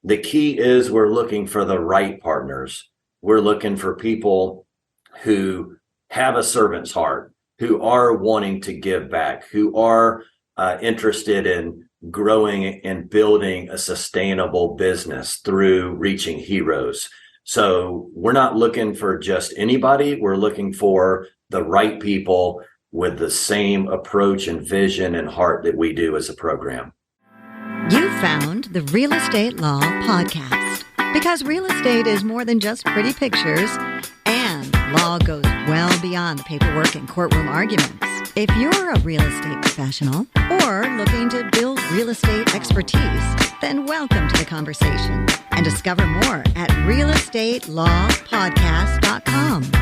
The key is we're looking for the right partners. We're looking for people who have a servant's heart, who are wanting to give back, who are interested in growing and building a sustainable business through reaching heroes. So we're not looking for just anybody. We're looking for the right people with the same approach and vision and heart that we do as a program. You found the Real Estate Law Podcast, because real estate is more than just pretty pictures, and law goes well beyond the paperwork and courtroom arguments. If you're a real estate professional or looking to build real estate expertise, then welcome to the conversation and discover more at realestatelawpodcast.com.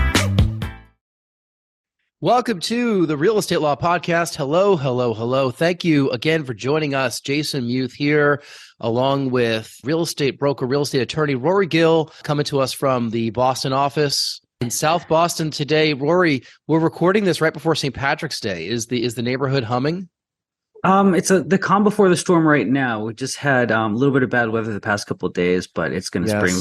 Welcome to the Real Estate Law Podcast. Hello, hello, hello. Thank you again for joining us. Jason Muth here, along with real estate broker, real estate attorney Rory Gill, coming to us from the Boston office in South Boston today. Rory, we're recording this right before St. Patrick's Day. Is the neighborhood humming? It's the calm before the storm right now. We just had a little bit of bad weather the past couple of days, but it's going to spring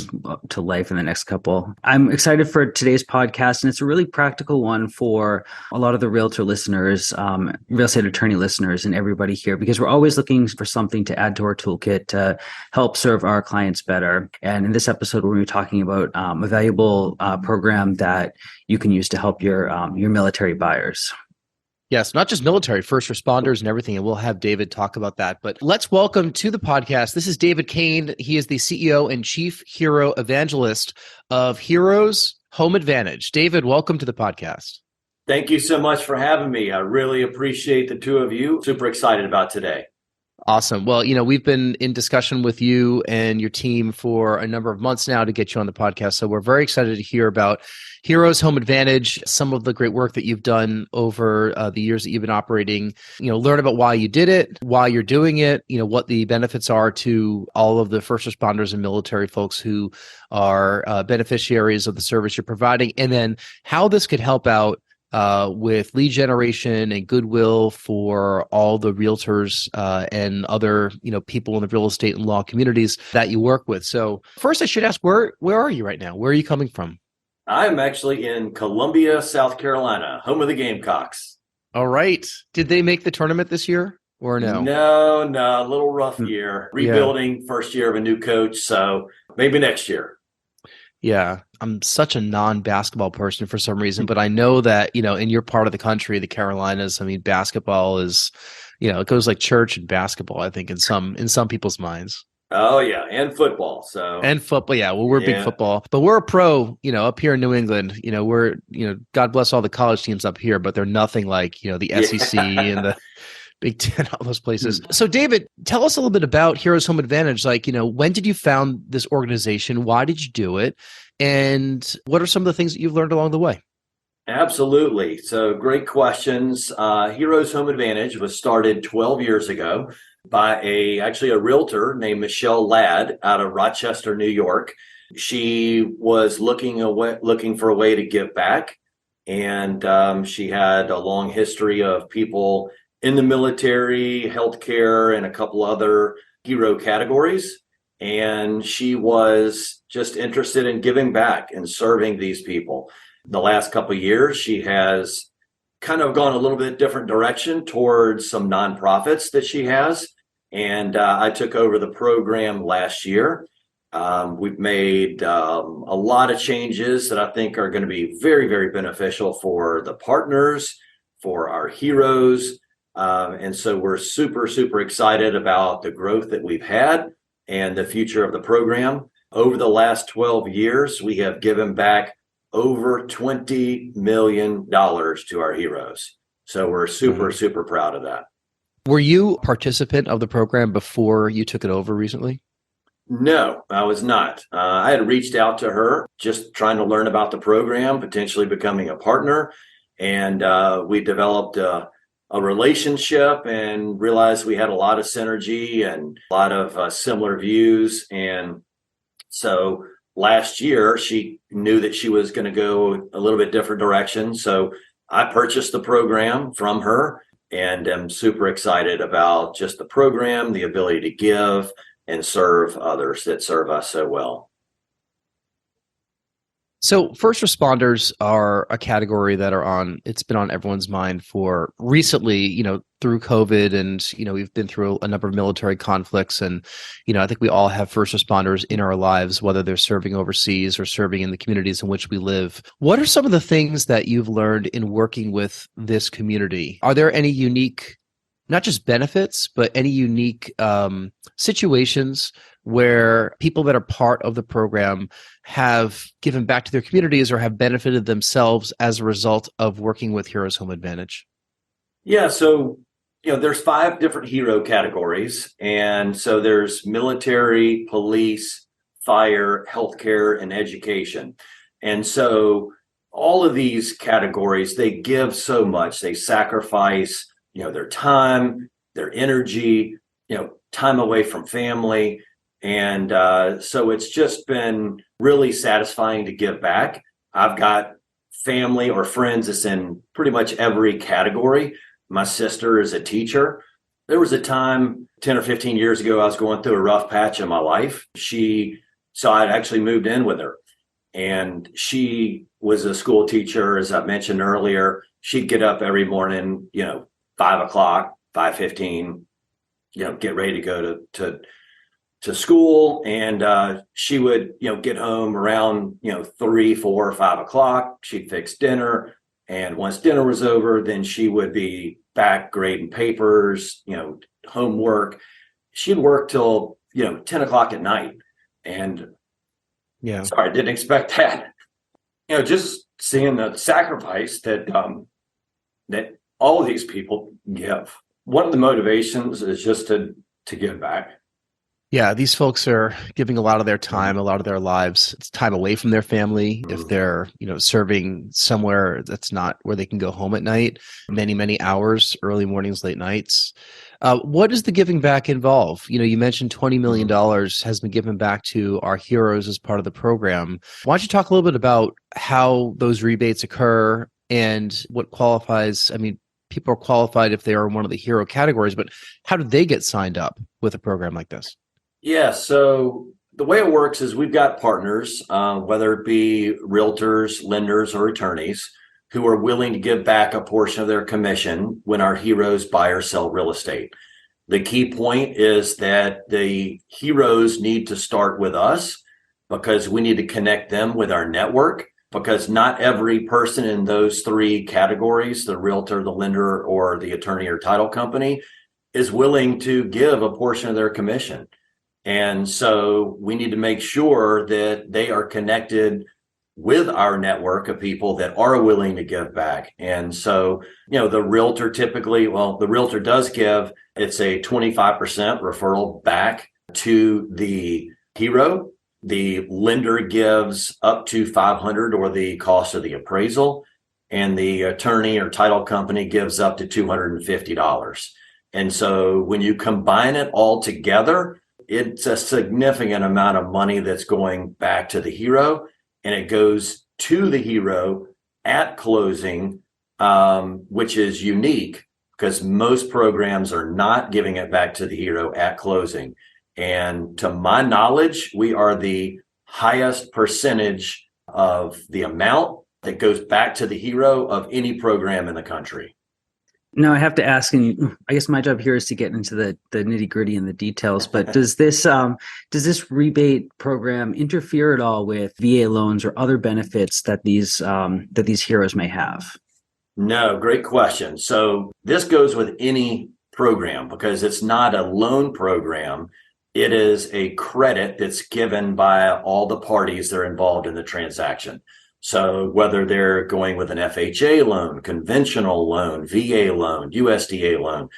to life in the next couple. I'm excited for today's podcast, and it's a really practical one for a lot of the realtor listeners, real estate attorney listeners, and everybody here, because we're always looking for something to add to our toolkit to help serve our clients better. And in this episode, we're going to be talking about a valuable program that you can use to help your military buyers. Yes, not just military, first responders and everything, and we'll have David talk about that. But let's welcome to the podcast. This is David Cain. He is the CEO and Chief Hero Evangelist of Heroes Home Advantage. David, welcome to the podcast. Thank you so much for having me. I really appreciate the two of you. Super excited about today. Awesome. Well, we've been in discussion with you and your team for a number of months now to get you on the podcast. So we're very excited to hear about Heroes Home Advantage, some of the great work that you've done over the years that you've been operating, learn about why you did it, why you're doing it, what the benefits are to all of the first responders and military folks who are beneficiaries of the service you're providing, and then how this could help out with lead generation and goodwill for all the realtors and other people in the real estate and law communities that you work with. So first, I should ask, where are you right now? Where are you coming from? I'm actually in Columbia, South Carolina, home of the Gamecocks. All right. Did they make the tournament this year or no? No, a little rough year. Rebuilding, first year of a new coach, so maybe next year. Yeah, I'm such a non-basketball person for some reason, but I know that, in your part of the country, the Carolinas, basketball is, it goes like church and basketball, I think, in some people's minds. Oh, yeah, and football. And football, yeah. Well, we're big football, but we're a pro, up here in New England. We're, God bless all the college teams up here, but they're nothing like, the SEC and the Big Ten, all those places. So, David, tell us a little bit about Heroes Home Advantage. When did you found this organization? Why did you do it? And what are some of the things that you've learned along the way? Absolutely. So, great questions. Heroes Home Advantage was started 12 years ago by a realtor named Michelle Ladd out of Rochester, New York. She was looking for a way to give back, and she had a long history of people in the military, healthcare, and a couple other hero categories. And she was just interested in giving back and serving these people. The last couple of years, she has kind of gone a little bit different direction towards some nonprofits that she has. And I took over the program last year. We've made a lot of changes that I think are going to be very, very beneficial for the partners, for our heroes. And so we're super, super excited about the growth that we've had and the future of the program. Over the last 12 years, we have given back over $20 million to our heroes. So we're super, super proud of that. Were you a participant of the program before you took it over recently? No, I was not. I had reached out to her, just trying to learn about the program, potentially becoming a partner. And we developed a relationship and realized we had a lot of synergy and a lot of similar views. And so last year, she knew that she was going to go a little bit different direction. So I purchased the program from her and am super excited about just the program, the ability to give, and serve others that serve us so well. So first responders are a category that it's been on everyone's mind for recently, through COVID, and, we've been through a number of military conflicts, and, I think we all have first responders in our lives, whether they're serving overseas or serving in the communities in which we live. What are some of the things that you've learned in working with this community? Are there any unique, not just benefits, but any unique situations where people that are part of the program have given back to their communities or have benefited themselves as a result of working with Heroes Home Advantage? Yeah, so there's 5 different hero categories, and so there's military, police, fire, healthcare, and education. And so all of these categories, they give so much. They sacrifice their time, their energy, time away from family. And so it's just been really satisfying to give back. I've got family or friends that's in pretty much every category. My sister is a teacher. There was a time 10 or 15 years ago, I was going through a rough patch in my life. So I'd actually moved in with her, and she was a school teacher. As I mentioned earlier, she'd get up every morning, 5 o'clock, 5:15, get ready to go to school. And she would, get home around, 3, 4, 5 o'clock. She'd fix dinner. And once dinner was over, then she would be back grading papers, homework. She'd work till, 10 o'clock at night. And sorry, I didn't expect that. Just seeing the sacrifice that that all of these people give. One of the motivations is just to give back. Yeah, these folks are giving a lot of their time, a lot of their lives. It's time away from their family. If they're, serving somewhere that's not where they can go home at night, many, many hours, early mornings, late nights. What does the giving back involve? You mentioned $20 million has been given back to our heroes as part of the program. Why don't you talk a little bit about how those rebates occur and what qualifies? I mean, people are qualified if they are in one of the hero categories, but how do they get signed up with a program like this? Yeah, so the way it works is we've got partners, whether it be realtors, lenders, or attorneys, who are willing to give back a portion of their commission when our heroes buy or sell real estate. The key point is that the heroes need to start with us because we need to connect them with our network, because not every person in those 3 categories, the realtor, the lender, or the attorney or title company, is willing to give a portion of their commission. And so we need to make sure that they are connected with our network of people that are willing to give back. And so, the realtor the realtor does give, it's a 25% referral back to the hero. The lender gives up to $500 or the cost of the appraisal. And the attorney or title company gives up to $250. And so when you combine it all together, it's a significant amount of money that's going back to the hero, and it goes to the hero at closing, which is unique because most programs are not giving it back to the hero at closing. And to my knowledge, we are the highest percentage of the amount that goes back to the hero of any program in the country. Now I have to ask, and I guess my job here is to get into the nitty gritty and the details, but does this rebate program interfere at all with VA loans or other benefits that these heroes may have? No, great question. So this goes with any program because it's not a loan program. It is a credit that's given by all the parties that are involved in the transaction. So whether they're going with an FHA loan, conventional loan, VA loan, USDA loan,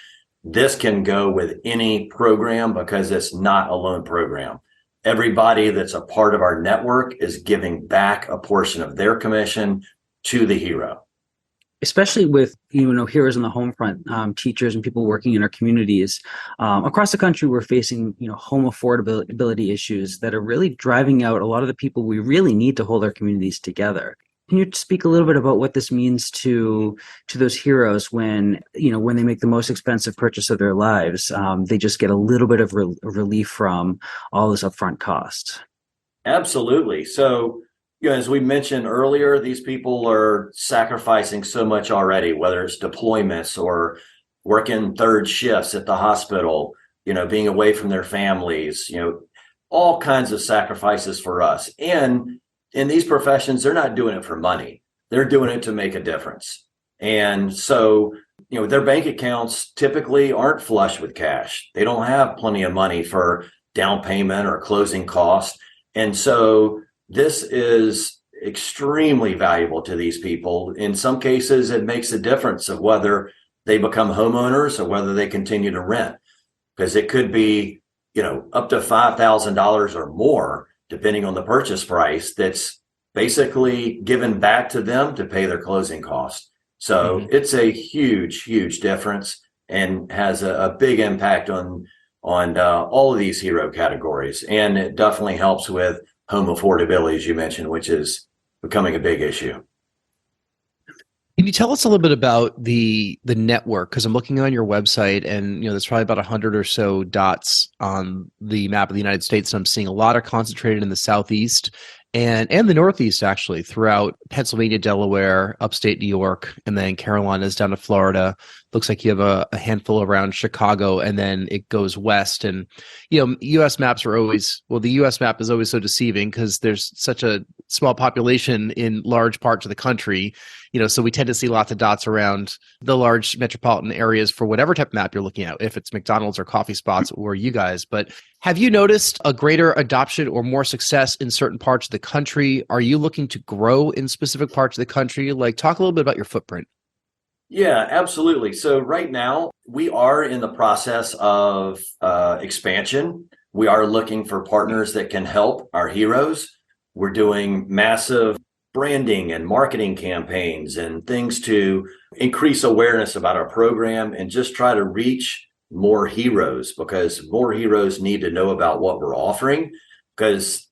this can go with any program because it's not a loan program. Everybody that's a part of our network is giving back a portion of their commission to the hero. Especially with, heroes on the home front, teachers and people working in our communities across the country, we're facing, home affordability issues that are really driving out a lot of the people we really need to hold our communities together. Can you speak a little bit about what this means to those heroes when they make the most expensive purchase of their lives, they just get a little bit of relief from all this upfront cost? Absolutely. So, as we mentioned earlier, these people are sacrificing so much already, whether it's deployments or working third shifts at the hospital, being away from their families, all kinds of sacrifices for us. And in these professions, they're not doing it for money. They're doing it to make a difference. And so, their bank accounts typically aren't flush with cash. They don't have plenty of money for down payment or closing costs. And so this is extremely valuable to these people. In some cases, it makes a difference of whether they become homeowners or whether they continue to rent, because it could be, up to $5,000 or more, depending on the purchase price, that's basically given back to them to pay their closing costs. So it's a huge, huge difference and has a big impact on all of these hero categories. And it definitely helps with home affordability, as you mentioned, which is becoming a big issue. Can you tell us a little bit about the network? Because I'm looking on your website, and there's probably about 100 or so dots on the map of the United States, and I'm seeing a lot are concentrated in the Southeast and the Northeast, actually, throughout Pennsylvania, Delaware, upstate New York, and then Carolinas down to Florida. Looks like you have a handful around Chicago, and then it goes west. And U.S. maps are always, the U.S. map is always so deceiving because there's such a small population in large parts of the country. So we tend to see lots of dots around the large metropolitan areas for whatever type of map you're looking at, if it's McDonald's or coffee spots or you guys. But have you noticed a greater adoption or more success in certain parts of the country? Are you looking to grow in specific parts of the country? Talk a little bit about your footprint. Yeah, absolutely. So right now we are in the process of expansion. We are looking for partners that can help our heroes. We're doing massive branding and marketing campaigns and things to increase awareness about our program and just try to reach more heroes, because more heroes need to know about what we're offering, because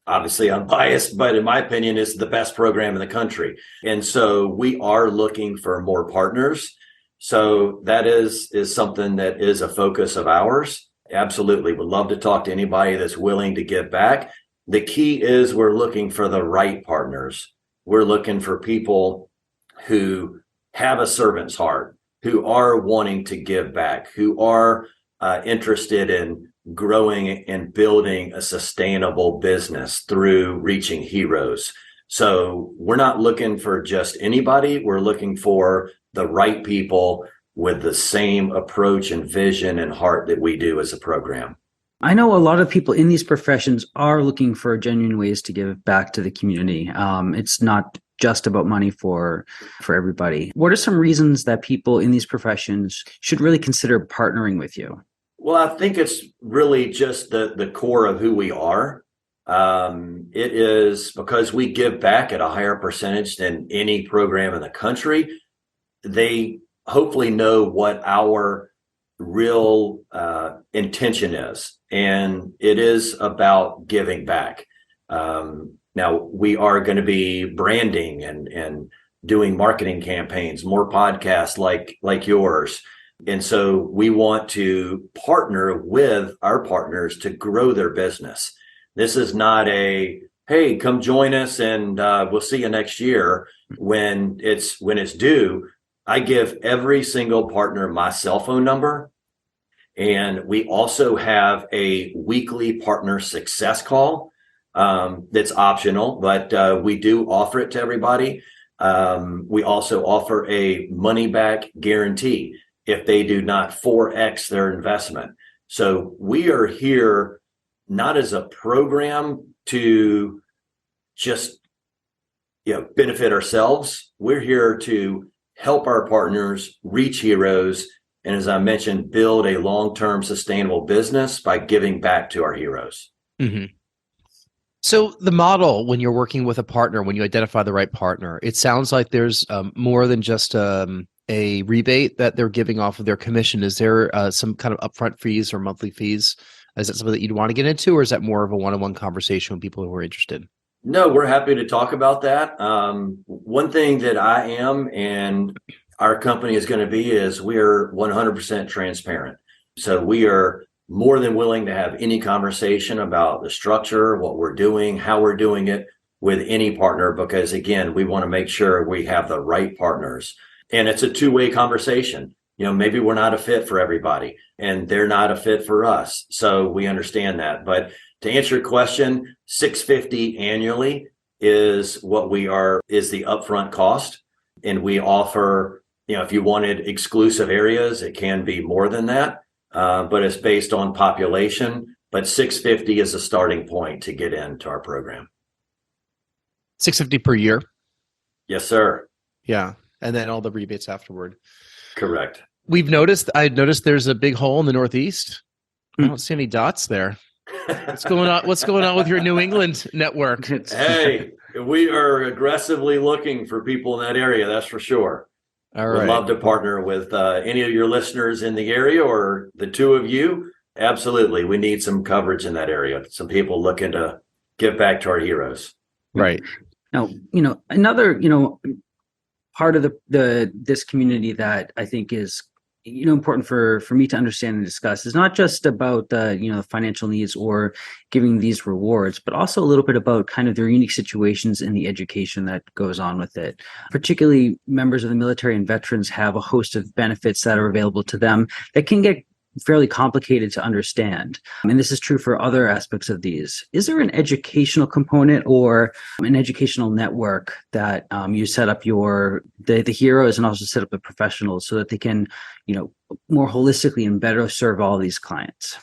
obviously I'm biased, but in my opinion, it's the best program in the country. And so we are looking for more partners. So that is something that is a focus of ours. Absolutely. Would love to talk to anybody that's willing to give back. The key is we're looking for the right partners. We're looking for people who have a servant's heart, who are wanting to give back, who are interested in growing and building a sustainable business through reaching heroes. So we're not looking for just anybody. We're looking for the right people with the same approach and vision and heart that we do as a program. I know a lot of people in these professions are looking for genuine ways to give back to the community. It's not just about money for everybody. What are some reasons that people in these professions should really consider partnering with you? Well, I think it's really just the core of who we are. It is because we give back at a higher percentage than any program in the country. They hopefully know what our real intention is, and it is about giving back. Now we are going to be branding and doing marketing campaigns, more podcasts like yours. And so we want to partner with our partners to grow their business. This is not a, hey, come join us and we'll see you next year. When it's due, I give every single partner my cell phone number. And we also have a weekly partner success call that's optional, but we do offer it to everybody. We also offer a money back guarantee if they do not 4X their investment. So we are here not as a program to just benefit ourselves. We're here to help our partners reach heroes, and as I mentioned, build a long-term sustainable business by giving back to our heroes. Mm-hmm. So the model, when you're working with a partner, when you identify the right partner, it sounds like there's more than just a rebate that they're giving off of their commission. Is there some kind of upfront fees or monthly fees? Is that something that you'd want to get into, or is that more of a one-on-one conversation with people who are interested? No, we're happy to talk about that. One thing that I am and our company is going to be is we're 100% transparent. So we are more than willing to have any conversation about the structure, what we're doing, how we're doing it with any partner, because again, we want to make sure we have the right partners. And it's a two-way conversation. Maybe we're not a fit for everybody and they're not a fit for us. So we understand that. But to answer your question, $650 annually is the upfront cost. And we offer, if you wanted exclusive areas, it can be more than that. But it's based on population. But $650 is a starting point to get into our program. $650 per year? Yes, sir. Yeah. And then all the rebates afterward. Correct. I noticed there's a big hole in the Northeast. I don't see any dots there. What's going on with your New England network? Hey, we are aggressively looking for people in that area. That's for sure. All right. We'd love to partner with any of your listeners in the area or the two of you. Absolutely. We need some coverage in that area. Some people looking to give back to our heroes. Right. Now, another, part of this community that I think is important for me to understand and discuss is not just about the financial needs or giving these rewards, but also a little bit about kind of their unique situations and the education that goes on with it. Particularly members of the military and veterans have a host of benefits that are available to them that can get fairly complicated to understand. And this is true for other aspects of these. Is there an educational component or an educational network that you set up the heroes and also set up the professionals so that they can, more holistically and better serve all these clients?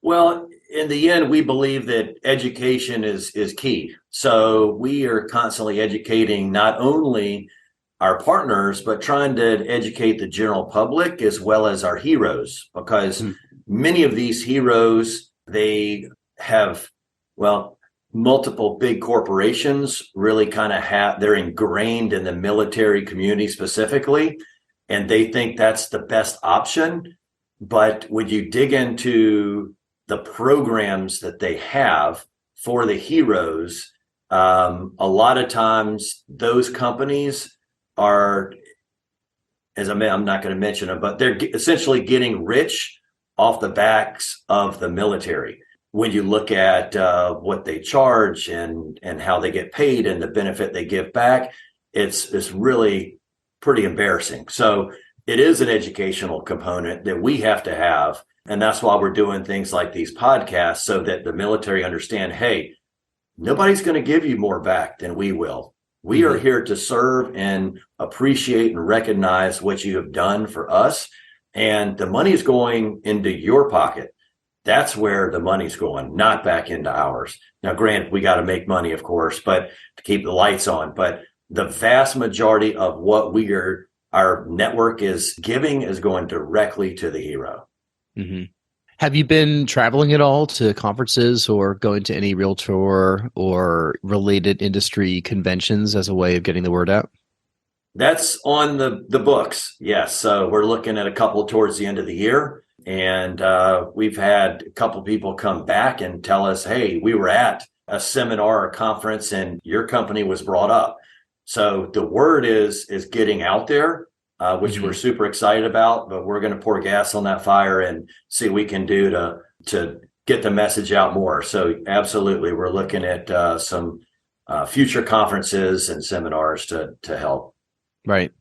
Well, in the end, we believe that education is key. So we are constantly educating not only our partners, but trying to educate the general public as well as our heroes, because many of these heroes, they have, multiple big corporations really they're ingrained in the military community specifically, and they think that's the best option. But when you dig into the programs that they have for the heroes, a lot of times those companies are, I'm not going to mention them, but they're essentially getting rich off the backs of the military. When you look at what they charge and how they get paid and the benefit they give back, it's really pretty embarrassing. So it is an educational component that we have to have. And that's why we're doing things like these podcasts, so that the military understand, hey, nobody's going to give you more back than we will. We are here to serve and appreciate and recognize what you have done for us. And the money is going into your pocket. That's where the money's going, not back into ours. Now, granted, we got to make money, of course, but to keep the lights on. But the vast majority of what our network is giving is going directly to the hero. Mm-hmm. Have you been traveling at all to conferences or going to any realtor or related industry conventions as a way of getting the word out? That's on the books. Yes. So we're looking at a couple towards the end of the year. And we've had a couple people come back and tell us, hey, we were at a seminar or conference and your company was brought up. So the word is getting out there, which we're super excited about, but we're going to pour gas on that fire and see what we can do to get the message out more. So absolutely, we're looking at some future conferences and seminars to help. Right.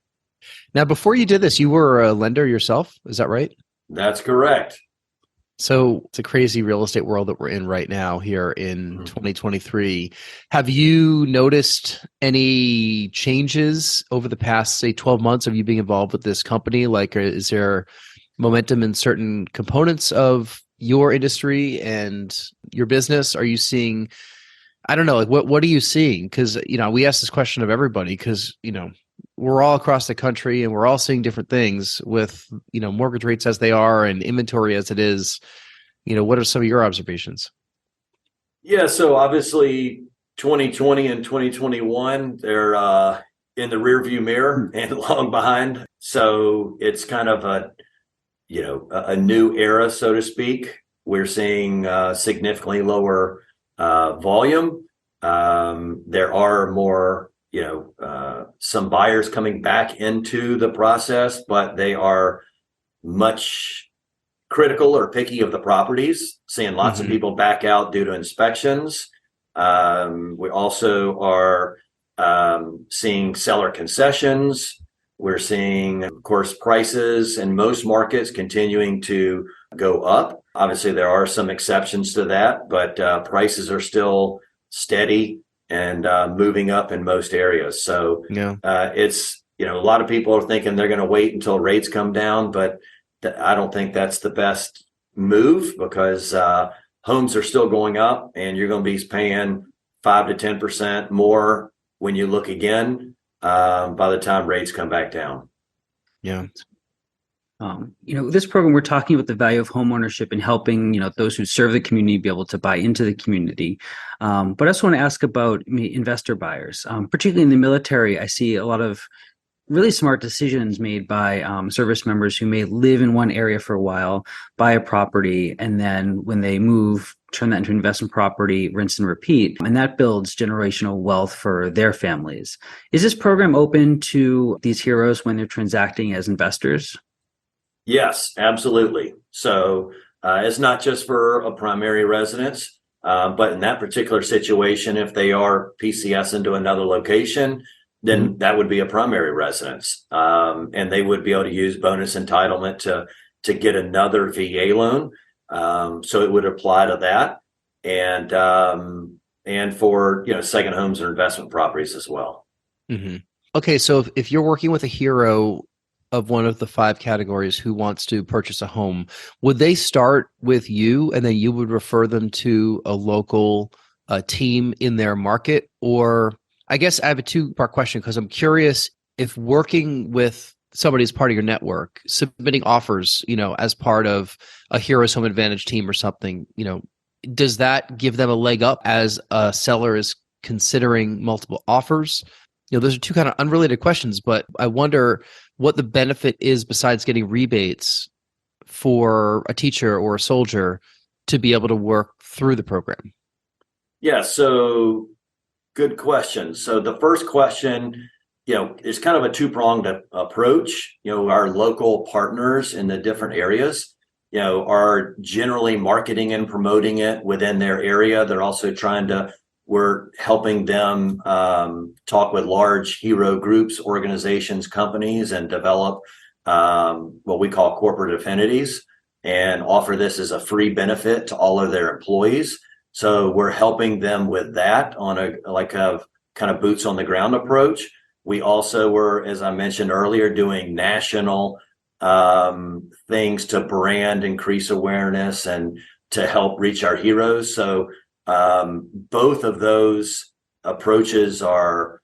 Now, before you did this, you were a lender yourself. Is that right? That's correct. So it's a crazy real estate world that we're in right now here in 2023. Have you noticed any changes over the past, say, 12 months of you being involved with this company? Like, is there momentum in certain components of your industry and your business? Are you seeing, I don't know, like what are you seeing? Because, we ask this question of everybody because, we're all across the country and we're all seeing different things with, mortgage rates as they are and inventory as it is. What are some of your observations? Yeah. So obviously 2020 and 2021, they're in the rearview mirror and long behind. So it's kind of a new era, so to speak. We're seeing significantly lower volume. There are more, some buyers coming back into the process, but they are much critical or picky of the properties, seeing lots of people back out due to inspections. We also are seeing seller concessions. We're seeing, of course, prices in most markets continuing to go up. Obviously, there are some exceptions to that, but prices are still steady and moving up in most areas. So it's, a lot of people are thinking they're going to wait until rates come down, but I don't think that's the best move, because homes are still going up and you're going to be paying 5 to 10% more when you look again by the time rates come back down. Yeah. This program, we're talking about the value of home ownership and helping, those who serve the community be able to buy into the community. But I also want to ask about investor buyers, particularly in the military. I see a lot of really smart decisions made by service members who may live in one area for a while, buy a property, and then when they move, turn that into investment property, rinse and repeat. And that builds generational wealth for their families. Is this program open to these heroes when they're transacting as investors? Yes, absolutely. So it's not just for a primary residence, but in that particular situation, if they are PCS into another location, then that would be a primary residence. And they would be able to use bonus entitlement to get another VA loan. So it would apply to that. And for, second homes or investment properties as well. Mm-hmm. Okay. So if you're working with a hero of one of the 5 categories who wants to purchase a home, would they start with you and then you would refer them to a local team in their market? Or I guess I have a 2-part question, because I'm curious if working with somebody as part of your network, submitting offers, as part of a Heroes Home Advantage team or something, does that give them a leg up as a seller is considering multiple offers? Those are 2 kind of unrelated questions, but I wonder what the benefit is besides getting rebates for a teacher or a soldier to be able to work through the program. Yeah, so good question. So the first question, is kind of a 2-pronged approach. Our local partners in the different areas, are generally marketing and promoting it within their area. They're also we're helping them talk with large hero groups, organizations, companies, and develop what we call corporate affinities and offer this as a free benefit to all of their employees. So we're helping them with that on a kind of boots on the ground approach. We also were, as I mentioned earlier, doing national things to brand, increase awareness, and to help reach our heroes. So both of those approaches are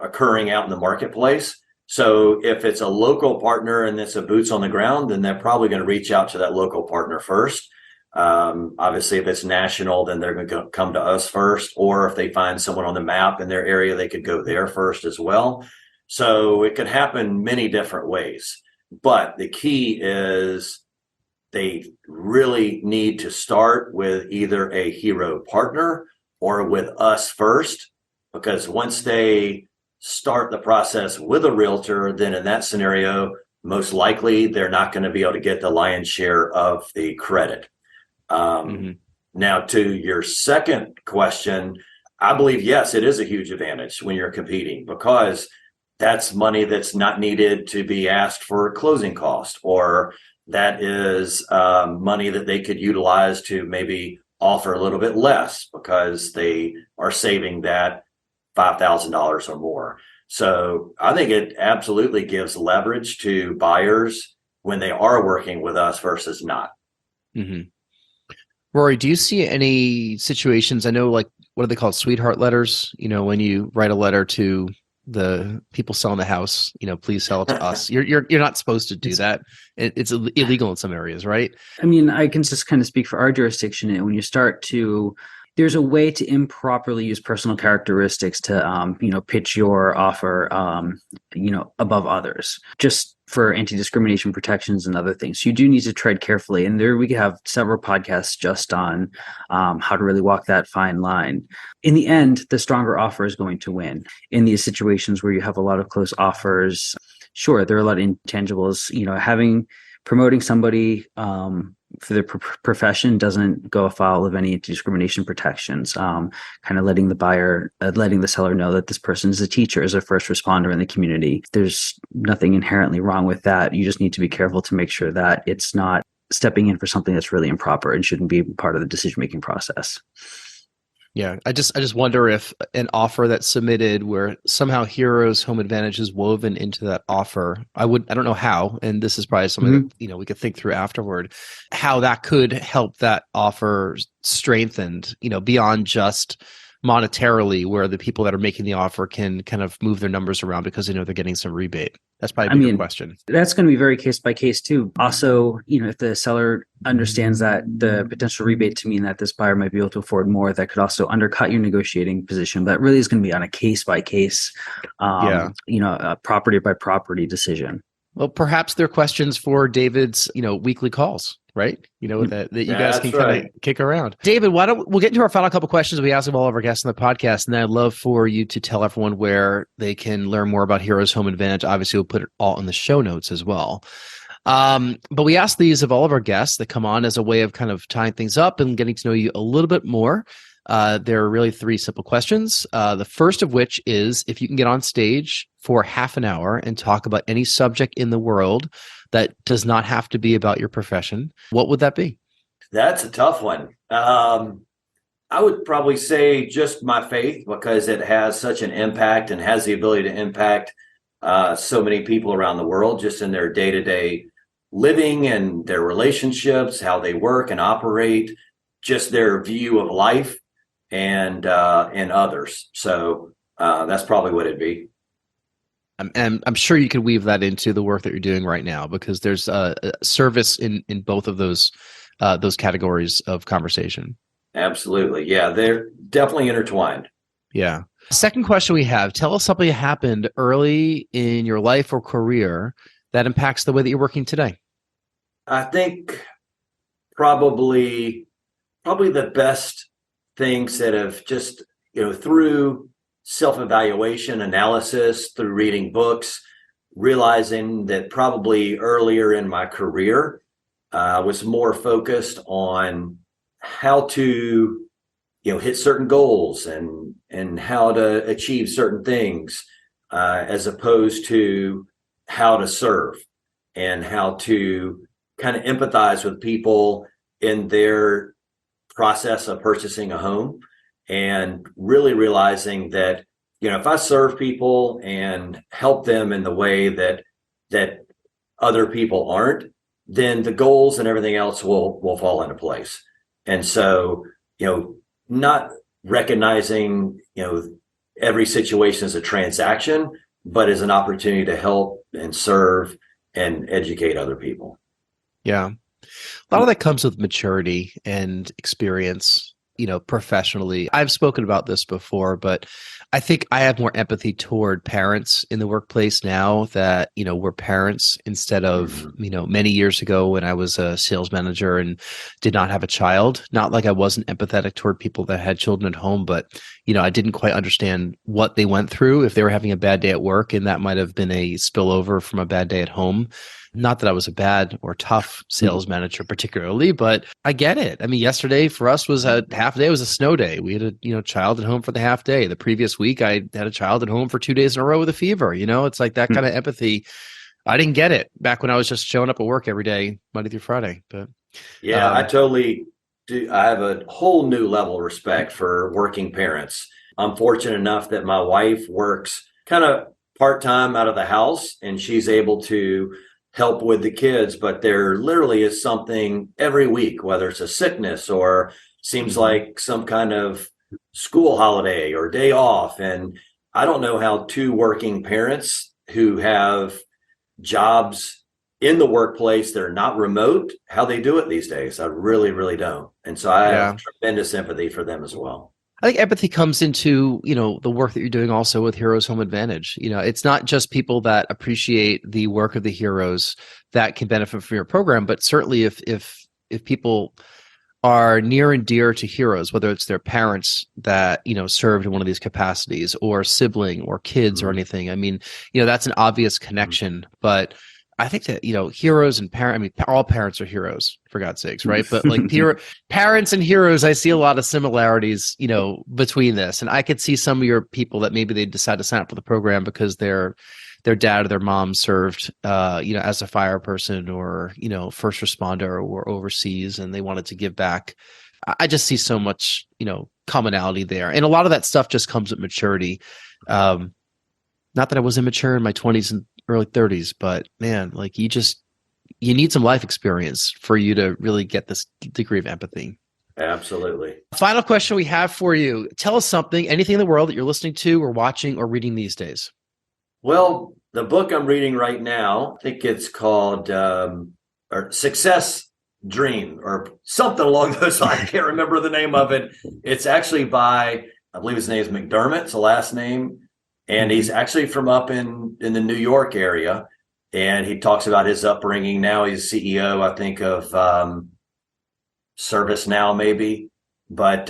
occurring out in the marketplace. So if it's a local partner and it's a boots on the ground, then they're probably going to reach out to that local partner first. Obviously, if it's national, then they're going to come to us first. Or if they find someone on the map in their area, they could go there first as well. So it could happen many different ways. But the key is they really need to start with either a hero partner or with us first, because once they start the process with a realtor, then in that scenario, most likely they're not going to be able to get the lion's share of the credit. Now, to your second question, I believe, yes, it is a huge advantage when you're competing, because that's money that's not needed to be asked for closing cost, or that is money that they could utilize to maybe offer a little bit less because they are saving that $5,000 or more. So I think it absolutely gives leverage to buyers when they are working with us versus not. Mm-hmm. Rory, do you see any situations? I know, like, what are they called? Sweetheart letters. When you write a letter to the people selling the house, please sell it to us. You're not supposed to do that. It's illegal in some areas, right? I mean, I can just kind of speak for our jurisdiction. And when you start to there's a way to improperly use personal characteristics to pitch your offer above others, just for anti-discrimination protections and other things. You do need to tread carefully, and there we could have several podcasts just on how to really walk that fine line. In the end, the stronger offer is going to win. In these situations where you have a lot of close offers, sure, there are a lot of intangibles. Promoting somebody for their profession doesn't go afoul of any anti-discrimination protections. Kind of letting the seller know that this person is a teacher, is a first responder in the community. There's nothing inherently wrong with that. You just need to be careful to make sure that it's not stepping in for something that's really improper and shouldn't be part of the decision-making process. Yeah, I just wonder if an offer that's submitted where somehow Heroes Home Advantage is woven into that offer. I don't know how, and this is probably something that we could think through afterward, how that could help that offer strengthened, beyond just monetarily, where the people that are making the offer can kind of move their numbers around because they know they're getting some rebate. That's probably a bigger question. That's going to be very case by case too. Also, if the seller understands that the potential rebate to mean that this buyer might be able to afford more, that could also undercut your negotiating position. But it really is going to be on a case by case, a property by property decision. Well, perhaps there are questions for David's, weekly calls, right? That you guys can kind of kick around. David, we'll get into our final couple questions we ask of all of our guests on the podcast, and then I'd love for you to tell everyone where they can learn more about Heroes Home Advantage. Obviously, we'll put it all in the show notes as well. But we ask these of all of our guests that come on as a way of kind of tying things up and getting to know you a little bit more. There are really 3 simple questions. The first of which is, if you can get on stage for half an hour and talk about any subject in the world that does not have to be about your profession, what would that be? That's a tough one. I would probably say just my faith, because it has such an impact and has the ability to impact so many people around the world, just in their day-to-day living and their relationships, how they work and operate, just their view of life and others. So that's probably what it'd be. And I'm sure you could weave that into the work that you're doing right now, because there's a service in both of those categories of conversation. Absolutely. Yeah, they're definitely intertwined. Yeah. Second question we have, tell us something that happened early in your life or career that impacts the way that you're working today. I think probably the best things that have just, through self-evaluation, analysis, through reading books, realizing that probably earlier in my career, I was more focused on how to, hit certain goals and how to achieve certain things, as opposed to how to serve and how to kind of empathize with people in their process of purchasing a home, and really realizing that, if I serve people and help them in the way that other people aren't, then the goals and everything else will fall into place. And so, not recognizing, every situation as a transaction, but as an opportunity to help and serve and educate other people. Yeah. A lot of that comes with maturity and experience, professionally. I've spoken about this before, but I think I have more empathy toward parents in the workplace now that, we're parents, instead of, many years ago when I was a sales manager and did not have a child. Not like I wasn't empathetic toward people that had children at home, but, I didn't quite understand what they went through if they were having a bad day at work, and that might have been a spillover from a bad day at home. Not that I was a bad or tough sales manager particularly, but I get it. I mean, yesterday for us was a half day. It was a snow day. We had a child at home for the half day. The previous week, I had a child at home for 2 days in a row with a fever. It's like that kind of empathy. I didn't get it back when I was just showing up at work every day, Monday through Friday. But yeah, I totally do. I have a whole new level of respect for working parents. I'm fortunate enough that my wife works kind of part-time out of the house, and she's able to help with the kids, but there literally is something every week, whether it's a sickness or seems like some kind of school holiday or day off. And I don't know how 2 working parents who have jobs, in the workplace. They're not remote. How they do it these days, I really, really don't. And so I have tremendous empathy for them as well. I think empathy comes into, the work that you're doing also with Heroes Home Advantage. It's not just people that appreciate the work of the heroes that can benefit from your program, but certainly if people are near and dear to heroes, whether it's their parents that, served in one of these capacities, or sibling or kids or anything. I mean, that's an obvious connection, but I think that, heroes and all parents are heroes, for God's sakes, right? But like parents and heroes, I see a lot of similarities, between this. And I could see some of your people that maybe they decide to sign up for the program because their dad or their mom served, as a fire person or, first responder or overseas, and they wanted to give back. I just see so much, commonality there. And a lot of that stuff just comes with maturity. Not that I was immature in my 20s and early 30s, but man, like you need some life experience for you to really get this degree of empathy. Absolutely. Final question we have for you. Tell us something, anything in the world that you're listening to or watching or reading these days. Well, the book I'm reading right now, I think it's called Success Dream or something along those lines. I can't remember the name of it. It's actually by, I believe his name is McDermott. It's the last name. And he's actually from up in the New York area. And he talks about his upbringing. Now he's CEO, I think, of ServiceNow maybe. But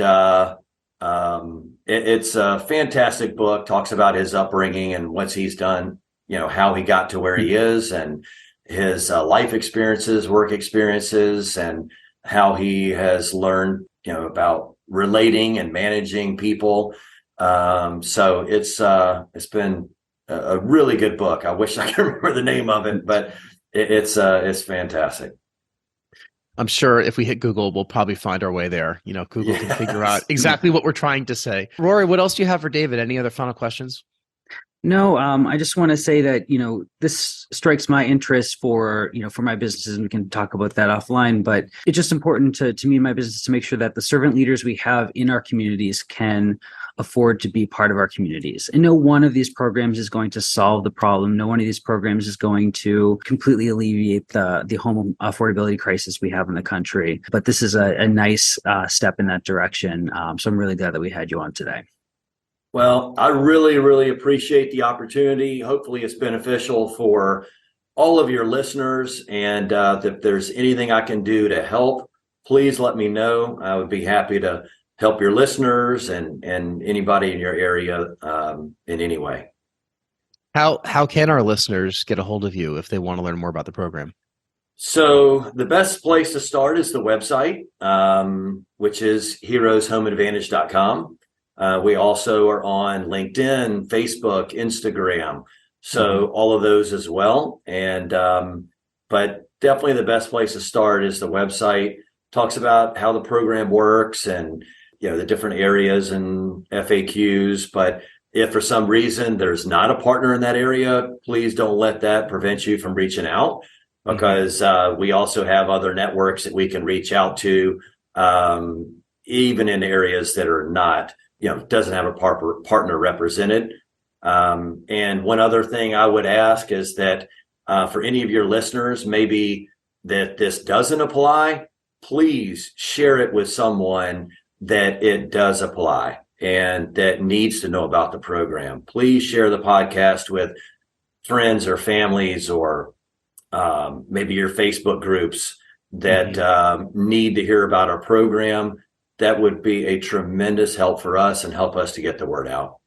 it's a fantastic book. Talks about his upbringing and what he's done, how he got to where he is, and his life experiences, work experiences, and how he has learned, about relating and managing people. So it's been a really good book. I wish I could remember the name of it, but it's fantastic. I'm sure if we hit Google, we'll probably find our way there. Google can figure out exactly what we're trying to say. Rory, what else do you have for David? Any other final questions? No, I just want to say that, this strikes my interest for my businesses, and we can talk about that offline, but it's just important to me and my business to make sure that the servant leaders we have in our communities can afford to be part of our communities. And no one of these programs is going to solve the problem. No one of these programs is going to completely alleviate the home affordability crisis we have in the country. But this is a nice step in that direction. So I'm really glad that we had you on today. Well, I really, really appreciate the opportunity. Hopefully it's beneficial for all of your listeners. And if there's anything I can do to help, please let me know. I would be happy to help your listeners and anybody in your area in any way. How can our listeners get a hold of you if they want to learn more about the program? So the best place to start is the website, which is heroeshomeadvantage.com. We also are on LinkedIn, Facebook, Instagram. So all of those as well. And but definitely the best place to start is the website. Talks about how the program works and the different areas and FAQs. But if for some reason there's not a partner in that area, please don't let that prevent you from reaching out, because we also have other networks that we can reach out to, even in areas that are not, doesn't have a partner represented. And one other thing I would ask is that for any of your listeners, maybe that this doesn't apply, please share it with someone that it does apply and that needs to know about the program. Please share the podcast with friends or families, or maybe your Facebook groups that need to hear about our program. That would be a tremendous help for us and help us to get the word out.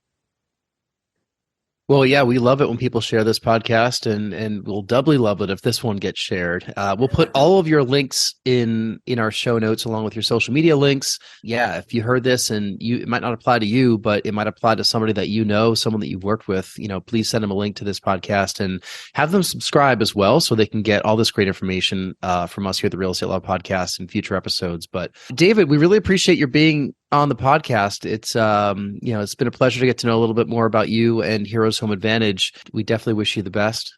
Well, yeah, we love it when people share this podcast, and we'll doubly love it if this one gets shared. We'll put all of your links in our show notes along with your social media links. Yeah, if you heard this and it might not apply to you, but it might apply to somebody that someone that you've worked with, please send them a link to this podcast and have them subscribe as well so they can get all this great information from us here at the Real Estate Law Podcast in future episodes. But David, we really appreciate your being on the podcast. It's it's been a pleasure to get to know a little bit more about you and Heroes Home Advantage. We definitely wish you the best.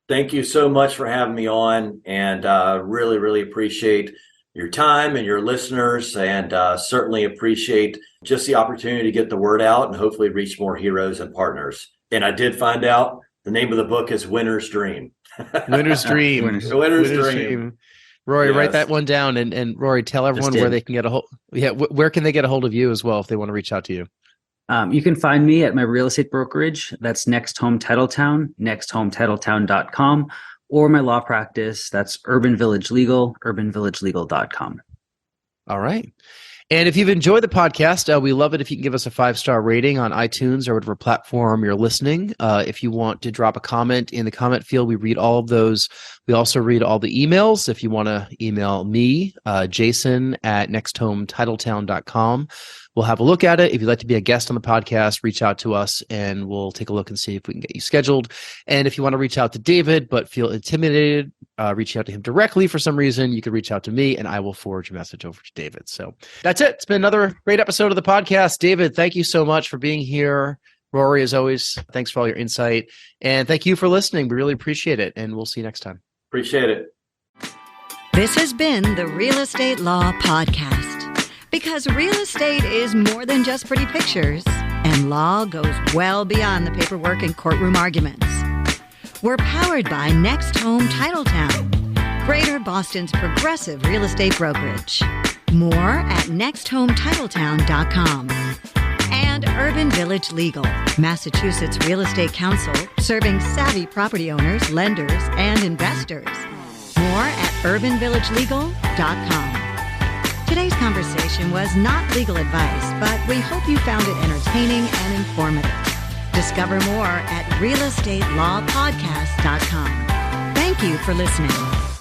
Thank you so much for having me on, and really, really appreciate your time and your listeners, and certainly appreciate just the opportunity to get the word out and hopefully reach more heroes and partners. And I did find out the name of the book is Winner's Dream. Winner's dream. Winner's dream. Rory, Yes. write that one down, and Rory, tell everyone where they can get a hold. Yeah, where can they get a hold of you as well if they want to reach out to you? You can find me at my real estate brokerage. That's Next Home Titletown, nexthometitletown.com, or my law practice. That's Urban Village Legal, urbanvillagelegal.com. All right. And if you've enjoyed the podcast, we love it if you can give us a 5-star rating on iTunes or whatever platform you're listening. If you want to drop a comment in the comment field, we read all of those. We also read all the emails. If you want to email me, Jason at nexthometitletown.com. We'll have a look at it. If you'd like to be a guest on the podcast, reach out to us and we'll take a look and see if we can get you scheduled. And if you want to reach out to David but feel intimidated, reach out to him directly for some reason, you can reach out to me and I will forward your message over to David. So that's it. It's been another great episode of the podcast. David, thank you so much for being here. Rory, as always, thanks for all your insight. And thank you for listening. We really appreciate it. And we'll see you next time. Appreciate it. This has been the Real Estate Law Podcast. Because real estate is more than just pretty pictures, and law goes well beyond the paperwork and courtroom arguments. We're powered by Next Home Titletown, Greater Boston's progressive real estate brokerage. More at nexthometitletown.com. And Urban Village Legal, Massachusetts Real Estate Counsel, serving savvy property owners, lenders, and investors. More at urbanvillagelegal.com. Today's conversation was not legal advice, but we hope you found it entertaining and informative. Discover more at realestatelawpodcast.com. Thank you for listening.